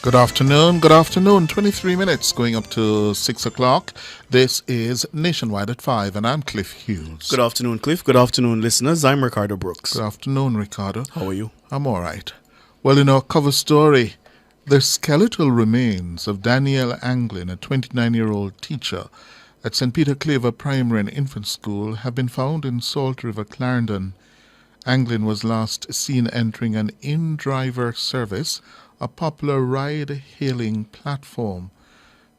Good afternoon. 23 minutes going up to 6 o'clock. This is Nationwide at 5, and I'm Cliff Hughes. Good afternoon, Cliff. Good afternoon, listeners. I'm Ricardo Brooks. Good afternoon, Ricardo. How are you? I'm all right. Well, in our cover story, the skeletal remains of Danielle Anglin, a 29-year-old teacher at St. Peter Claver Primary and Infant School, have been found in Salt River, Clarendon. Anglin was last seen entering an InDriver service, a popular ride-hailing platform.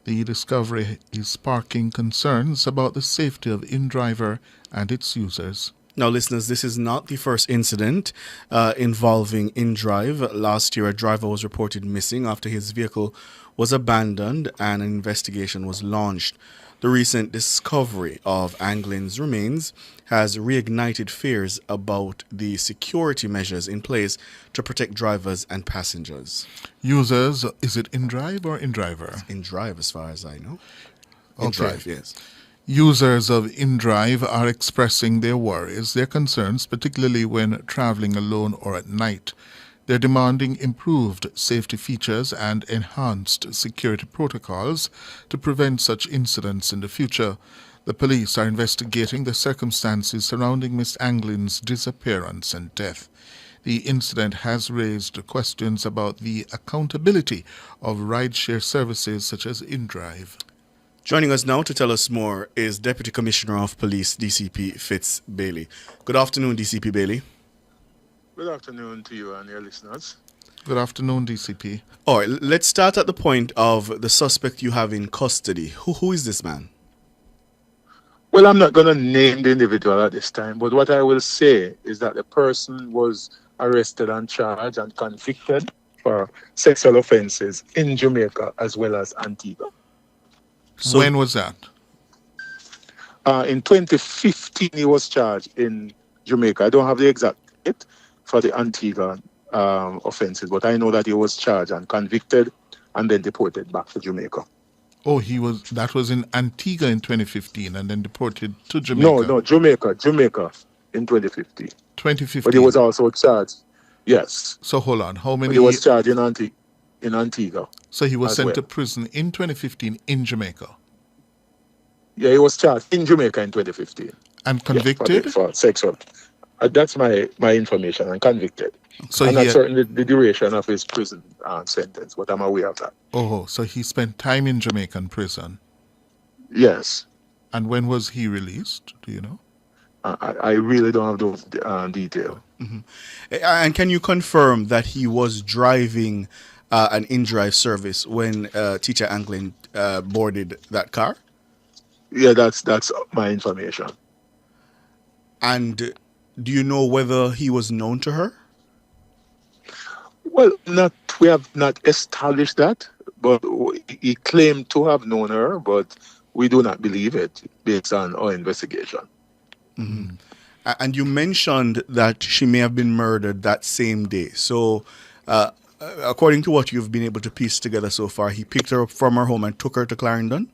The discovery is sparking concerns about the safety of InDriver and its users. Now, listeners, this is not the first incident involving InDrive. Last year, a driver was reported missing after his vehicle was abandoned and an investigation was launched. The recent discovery of Anglin's remains has reignited fears about the security measures in place to protect drivers and passengers. Users, is it InDrive or InDriver? InDrive, as far as I know. Okay. InDrive, yes. Users of InDrive are expressing their worries, their concerns, particularly when traveling alone or at night. They're demanding improved safety features and enhanced security protocols to prevent such incidents in the future. The police are investigating the circumstances surrounding Miss Anglin's disappearance and death. The incident has raised questions about the accountability of rideshare services such as InDrive. Joining us now to tell us more is Deputy Commissioner of Police, DCP Fitz Bailey. Good afternoon, DCP Bailey. Good afternoon to you and your listeners. Good afternoon, DCP. All right, let's start at the point of the suspect you have in custody. Who is this man? Well, I'm not going to name the individual at this time, but what I will say is that the person was arrested and charged and convicted for sexual offenses in Jamaica as well as Antigua. So, when was that? In 2015, he was charged in Jamaica. I don't have the exact date for the Antigua offenses, but I know that he was charged and convicted and then deported back to Jamaica. Oh, that was in Antigua in 2015 and then deported to Jamaica. No, Jamaica in 2015. 2015. But he was also charged. Yes. So hold on, how many? But he was charged in Antigua. So he was sent to prison in 2015 in Jamaica. Yeah, he was charged in Jamaica in 2015. And convicted? Yeah, for sexual. That's my information, and convicted. So I'm not certain the duration of his prison sentence, but I'm aware of that. Oh, so he spent time in Jamaican prison. Yes. And when was he released? Do you know? I really don't have those details. Mm-hmm. And can you confirm that he was driving an InDrive service when Teacher Anglin boarded that car? Yeah, that's my information. And do you know whether he was known to her? Well, we have not established that, but he claimed to have known her, but we do not believe it based on our investigation. Mm-hmm. And you mentioned that she may have been murdered that same day. So, according to what you've been able to piece together so far, he picked her up from her home and took her to Clarendon?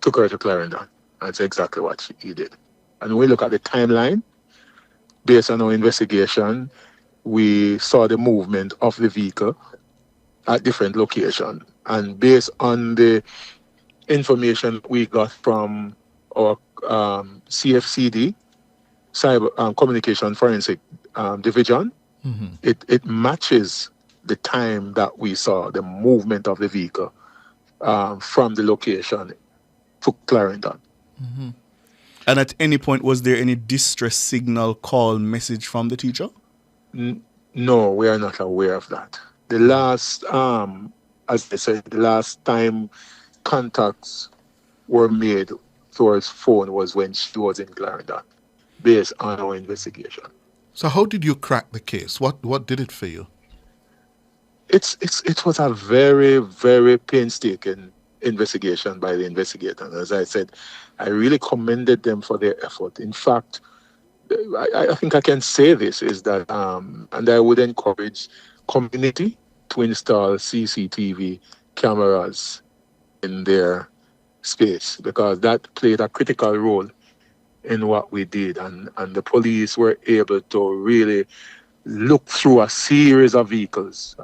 Took her to Clarendon. That's exactly what he did. And when we look at the timeline, based on our investigation, we saw the movement of the vehicle at different locations. And based on the information we got from our CFCD, Cyber Communication Forensic Division, mm-hmm. it matches the time that we saw the movement of the vehicle from the location to Clarendon. Mm-hmm. And at any point, was there any distress signal, call, message from the teacher? No, we are not aware of that. The last, as I said, the last time contacts were made towards phone was when she was in Clarendon, based on our investigation. So how did you crack the case? What did it for you? It was a very, very painstaking investigation by the investigator. As I said, I really commended them for their effort. In fact, I think I can say this is that, and I would encourage community to install CCTV cameras in their space, because that played a critical role in what we did, and the police were able to really look through a series of vehicles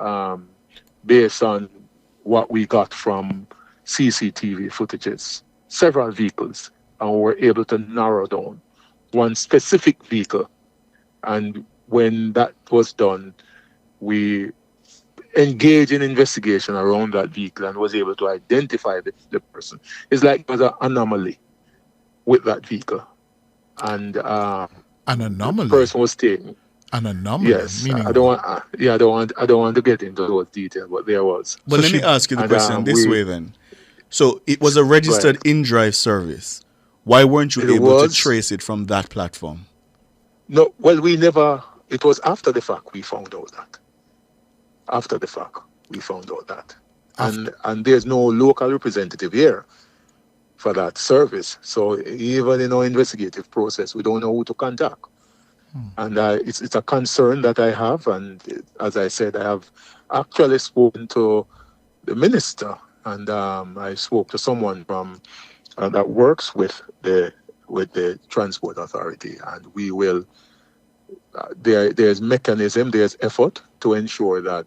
based on what we got from CCTV footages, several vehicles, and we were able to narrow down one specific vehicle. And when that was done, we engaged in investigation around that vehicle and was able to identify the person. It's like there was an anomaly with that vehicle. And An the anomaly. person was taken. An anomaly, Yes, meaning I don't what? want. I don't want to get into those details, but there was. But So let me she, ask you the And question this we way then. So it was a right. registered InDrive service. Why weren't you It able to was trace it from that platform? no. Well, we never. It was after the fact we found out that. After the fact, we found out that, after, and there's no local representative here for that service. So even in our investigative process, we don't know who to contact. And it's a concern that I have. And as I said, I have actually spoken to the minister, and I spoke to someone from that works with the transport authority, and we will. There's mechanism, there's effort to ensure that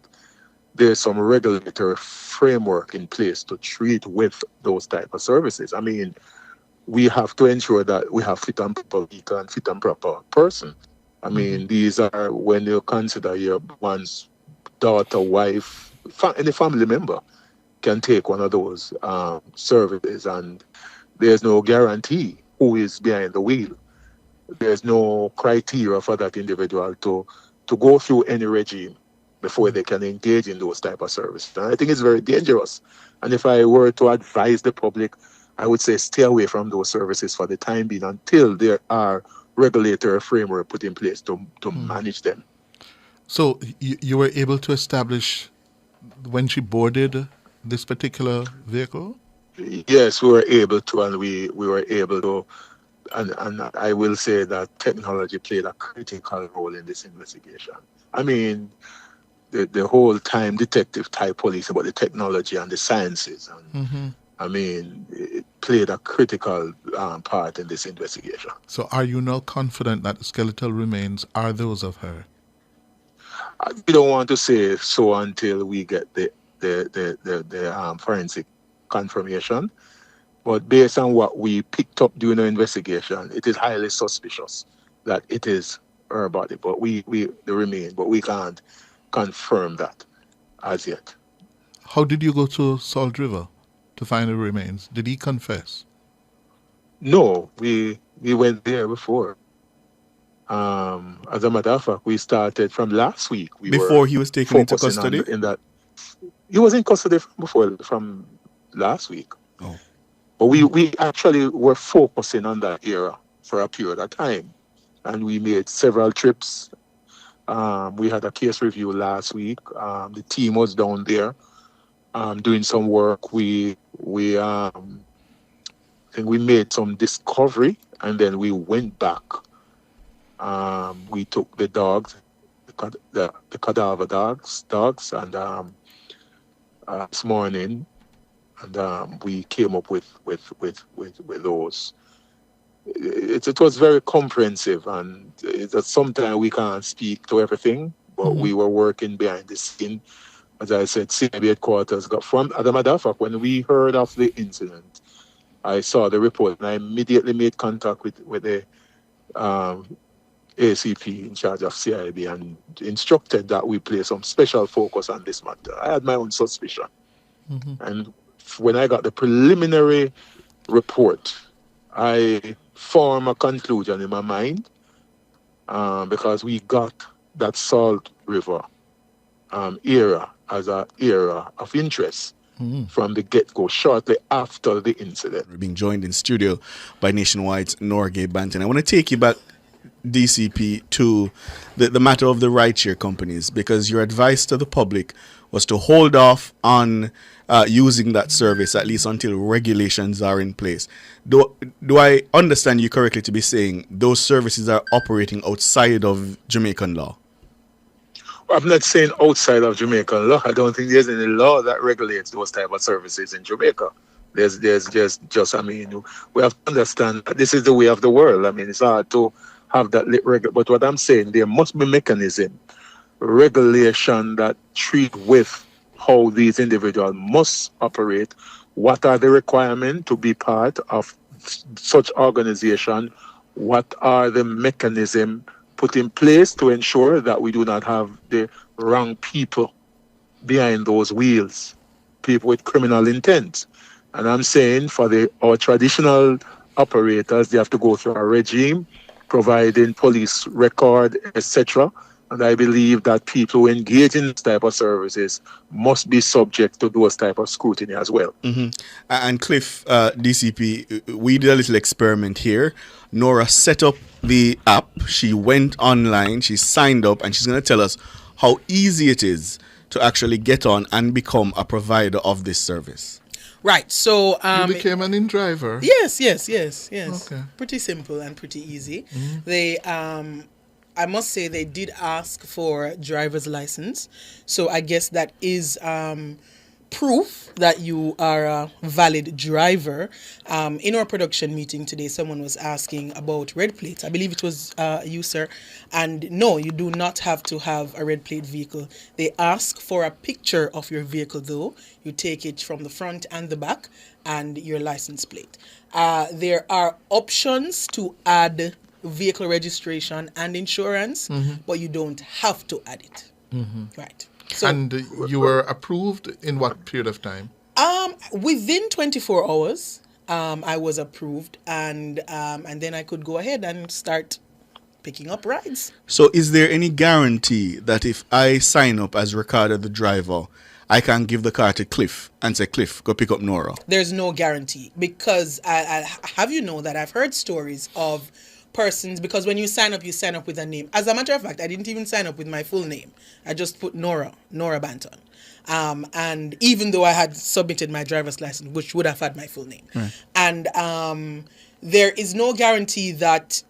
there's some regulatory framework in place to treat with those type of services. I mean, we have to ensure that we have fit and proper vehicle and fit and proper person. I mean, these are when you consider your one's daughter, wife, any family member can take one of those services, and there's no guarantee who is behind the wheel. There's no criteria for that individual to go through any regime before they can engage in those type of services. And I think it's very dangerous. And if I were to advise the public, I would say stay away from those services for the time being until there are regulatory framework put in place to manage them. so you were able to establish when she boarded this particular vehicle? Yes, we were able to, and we were able to, and I will say that technology played a critical role in this investigation. I mean, the whole time detective type police about the technology and the sciences, and I mean, it played a critical part in this investigation. So are you now confident that the skeletal remains are those of her? We don't want to say so until we get the forensic confirmation. But based on what we picked up during the investigation, it is highly suspicious that it is her body. But they remain, but we can't confirm that as yet. How did you go to Salt River to find the remains? Did he confess? No, we went there before. As a matter of fact, we started from last week. We were Before he was taken into focusing on custody? in that he was in custody from last week. Oh. But we actually were focusing on that era for a period of time. And we made several trips. We had a case review last week. The team was down there doing some work. We I think we made some discovery, and then we went back. We took the dogs, the cadaver dogs, and this morning, and we came up with those. It was very comprehensive, and sometimes we can't speak to everything, but we were working behind the scene. As I said, CIB headquarters got from. As a matter of fact, when we heard of the incident, I saw the report, and I immediately made contact with the ACP in charge of CIB and instructed that we place some special focus on this matter. I had my own suspicion, and when I got the preliminary report, I formed a conclusion in my mind because we got that Salt River era as an era of interest from the get-go shortly after the incident. We're being joined in studio by Nationwide's Nora-Gaye Banton. I want to take you back, DCP, to the matter of the rideshare companies, because your advice to the public was to hold off on using that service at least until regulations are in place. Do I understand you correctly to be saying those services are operating outside of Jamaican law? I'm not saying outside of Jamaican law. I don't think there's any law that regulates those type of services in Jamaica. There's just I mean, we have to understand that this is the way of the world. I mean, it's hard to have that but what I'm saying, there must be mechanism, regulation that treat with how these individuals must operate, what are the requirements to be part of such organization, what are the mechanisms put in place to ensure that we do not have the wrong people behind those wheels, people with criminal intent. And I'm saying for our traditional operators, they have to go through a regime, providing police record, etc. And I believe that people who engage in this type of services must be subject to those type of scrutiny as well. And Cliff, DCP, we did a little experiment here. Nora set up the app. She went online, she signed up, and she's going to tell us how easy it is to actually get on and become a provider of this service. Right. So You became an InDriver. yes. Okay. Pretty simple and pretty easy. They I must say they did ask for driver's license. So I guess that is proof that you are a valid driver. In our production meeting today, someone was asking about red plates. I believe it was you, sir. And no, you do not have to have a red plate vehicle. They ask for a picture of your vehicle, though. You take it from the front and the back and your license plate. There are options to add vehicle registration and insurance, but you don't have to add it. Right. So, And you were approved in what period of time? within 24 hours, I was approved, and then I could go ahead and start picking up rides. So is there any guarantee that if I sign up as Ricardo the driver, I can give the car to Cliff and say, Cliff, go pick up Nora? There's no guarantee, because I have you know that I've heard stories of persons, because when you sign up with a name. As a matter of fact, I didn't even sign up with my full name. I just put Nora Banton. And even though I had submitted my driver's license, which would have had my full name. Right. And there is no guarantee that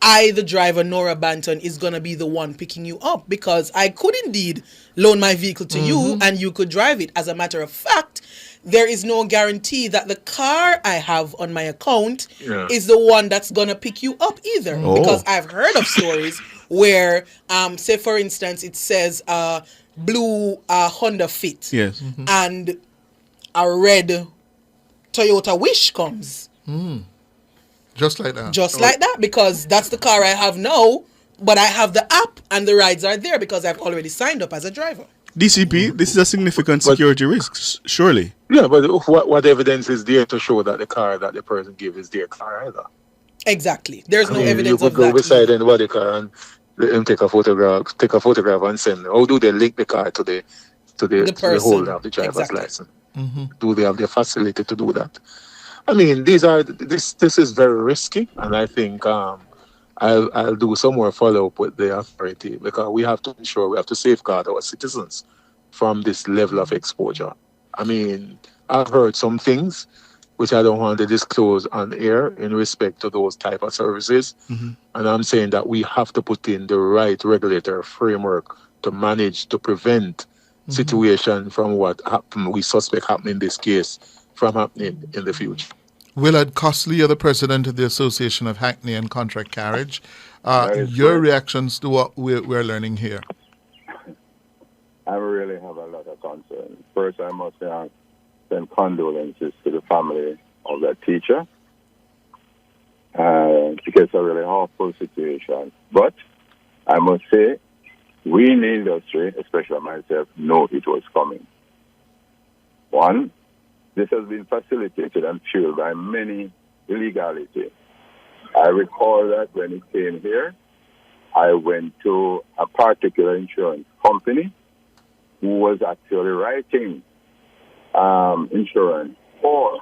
I, the driver, Nora Banton, is going to be the one picking you up, because I could indeed loan my vehicle to you and you could drive it. As a matter of fact, there is no guarantee that the car I have on my account is the one that's going to pick you up either. Because I've heard of stories where, say, for instance, it says blue Honda Fit. Yes. And a red Toyota Wish comes. Just like that. Just like that, because that's the car I have now, but I have the app and the rides are there because I've already signed up as a driver. DCP, this is a significant security risk, surely. Yeah, but what evidence is there to show that the car that the person gave is their car either? Exactly. There's no evidence you of could go that. beside anybody's car and let them take a photograph and send. How do they link the car to the person. holder of the driver's Exactly. license? Do they have the facility to do that? I mean, this is very risky, and I think I'll do some more follow up with the authority, because we have to safeguard our citizens from this level of exposure. I mean, I've heard some things which I don't want to disclose on air in respect to those type of services, and I'm saying that we have to put in the right regulatory framework to manage, to prevent situation from what we suspect happening in this case from happening in the future. Willard Costley, you're the president of the Association of Hackney and Contract Carriage. is Your correct. reactions to what we're learning here? I really have a lot of concern. First, I must send condolences to the family of that teacher. Because it's a really awful situation. But I must say, we in the industry, especially myself, know it was coming. One, this has been facilitated and fueled by many illegality. I recall that when it came here, I went to a particular insurance company who was actually writing insurance for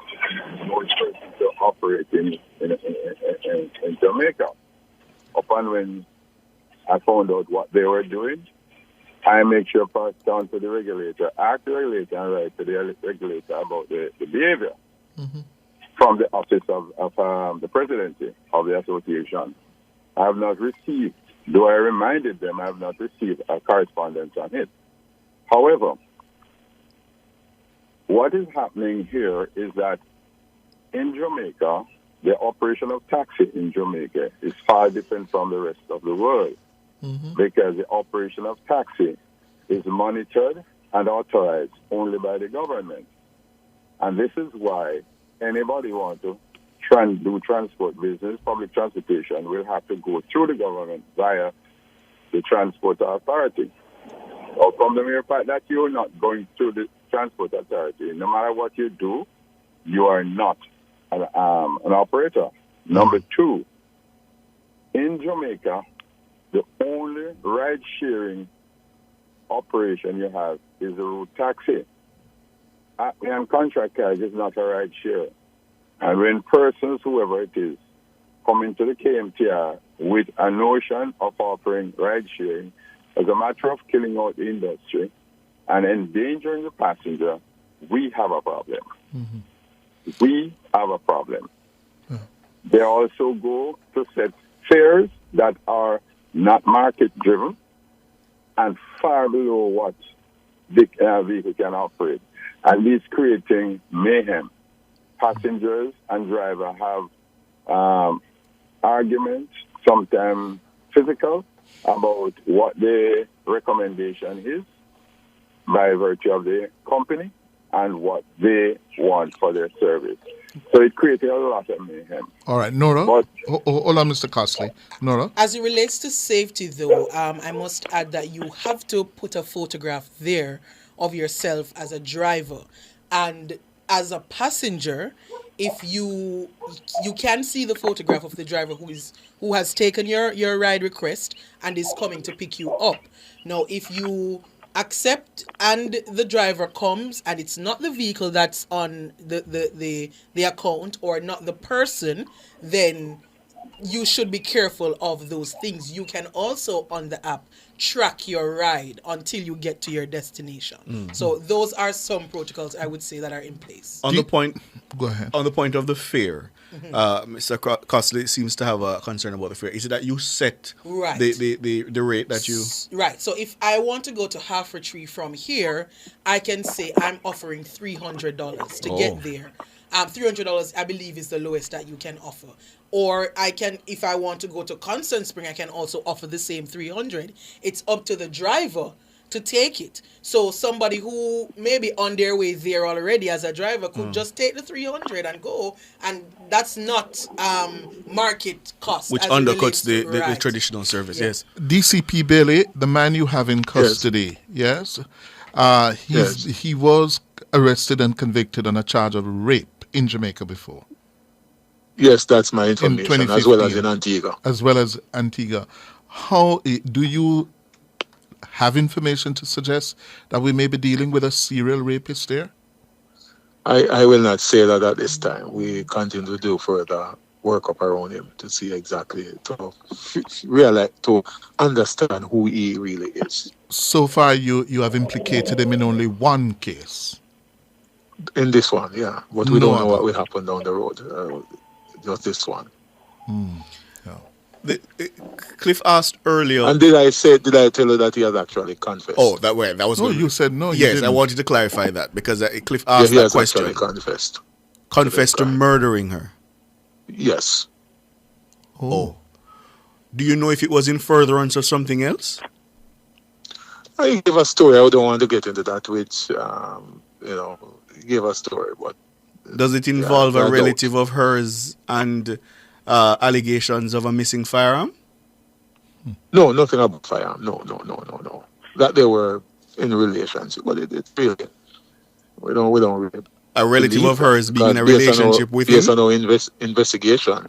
those persons to operate in Jamaica. Upon when I found out what they were doing, I make sure pass down to the regulator, ask the regulator, and write to the regulator about the behavior from the office of the presidency of the association. I have not received, though I reminded them, I have not received a correspondence on it. However, what is happening here is that in Jamaica, the operation of taxi in Jamaica is far different from the rest of the world, because the operation of taxi is monitored and authorized only by the government. And this is why anybody want to do transport business, public transportation, will have to go through the government via the transport authority. Or from the mere fact that you're not going through the transport authority, no matter what you do, you are not an operator. Number two, in Jamaica, the only ride-sharing operation you have is a road taxi. And contract carriage is not a ride-share. And when persons, whoever it is, come into the KMTR with a notion of offering ride-sharing, as a matter of killing out the industry and endangering the passenger, we have a problem. Mm-hmm. We have a problem. Yeah. They also go to set fares that are not market-driven and far below what the vehicle can operate, and this creating mayhem. Passengers and driver have arguments, sometimes physical, about what the recommendation is by virtue of the company and what they want for their service. So it created a lot of mayhem. All right, Nora. Hold on, Mr. Costley. Nora. As it relates to safety, though, I must add that you have to put a photograph there of yourself as a driver. And as a passenger, if you can see the photograph of the driver who has taken your ride request and is coming to pick you up. Now, if you accept and the driver comes and it's not the vehicle that's on the account or not the person, then you should be careful of those things. You can also on the app track your ride until you get to your destination. Mm-hmm. So those are some protocols I would say that are in place. On the point, go ahead. On the point of the fare, Mr. Costley seems to have a concern about the fare. Is it that you set the rate that you... Right. So if I want to go to Half Tree from here, I can say I'm offering $300 to get there. $300 I believe is the lowest that you can offer. Or I can, if I want to go to Constant Spring, I can also offer the same $300. It's up to the driver to take it. So somebody who may be on their way there already as a driver could just take the $300 and go, and that's not market cost. Which undercuts the traditional service, yes. DCP Bailey, the man you have in custody, yes? He was arrested and convicted on a charge of rape in Jamaica before. Yes, that's my information, as well as in Antigua. As well as Antigua. How do you have information to suggest that we may be dealing with a serial rapist there? I will not say that at this time. We continue to do further work up around him to see exactly, to realize, to understand who he really is. So far, you have implicated him in only one case. In this one, yeah. But we don't know what will happen down the road. Just this one. Cliff asked earlier. And did I tell you that he has actually confessed? Oh, that was. No, you said no. Yes, didn't. I wanted to clarify that because Cliff asked that question. He confessed. Confessed to murdering her. Yes. Oh. Do you know if it was in furtherance of something else? I give a story. I don't want to get into that, which give a story, but. Does it involve a relative of hers and allegations of a missing firearm? No, nothing about firearm. No. That they were in a relationship, but it really, we don't really. A relative of hers being in a relationship with him? Based on our investigation,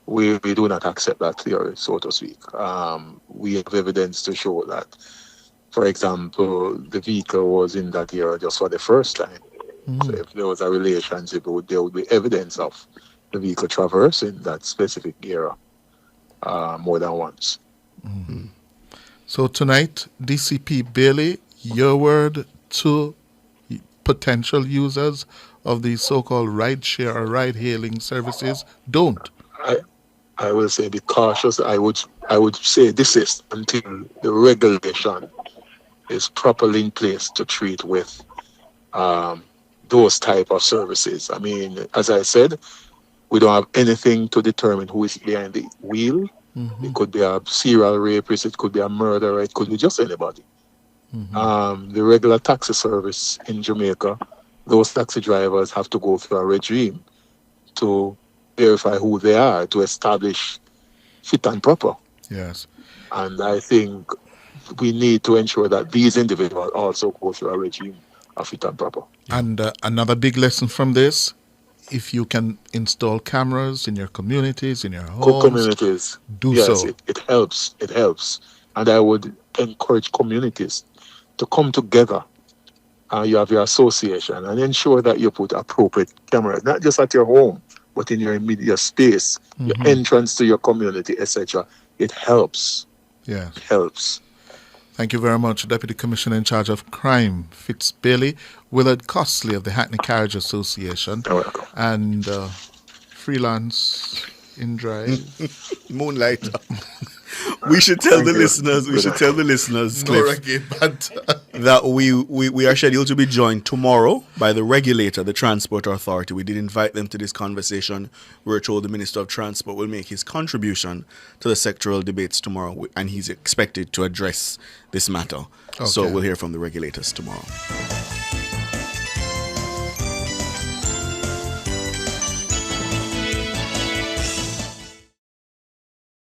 we do not accept that theory, so to speak. We have evidence to show that, for example, the vehicle was in that area just for the first time. So if there was a relationship, there would be evidence of the vehicle traversing that specific area more than once. Mm-hmm. So tonight, DCP Bailey, your word to potential users of the so-called ride-share or ride-hailing services: don't. I will say be cautious. I would say desist until the regulation is properly in place to treat with those type of services. I mean, as I said, we don't have anything to determine who is behind the wheel. Mm-hmm. It could be a serial rapist, it could be a murderer, it could be just anybody. The regular taxi service in Jamaica, those taxi drivers have to go through a regime to verify who they are, to establish fit and proper. Yes. And I think we need to ensure that these individuals also go through a regime of fit and proper. And another big lesson from this, if you can install cameras in your communities, in your homes, Communities, do yes, so. it helps. It helps. And I would encourage communities to come together. You have your association and ensure that you put appropriate cameras, not just at your home, but in your immediate space, your entrance to your community, etc. It helps. Yes. It helps. Thank you very much, Deputy Commissioner in charge of Crime, Fitz Bailey, Willard Costley of the Hackney Carriage Association, You're welcome. and freelance InDrive. Moonlight. We should tell the listeners. We should tell the listeners, Cliff, Nora-Gaye, Banton. that we are scheduled to be joined tomorrow by the regulator, the Transport Authority. We did invite them to this conversation. We were told the Minister of Transport will make his contribution to the sectoral debates tomorrow, and he's expected to address this matter. So Okay. we'll hear from the regulators tomorrow.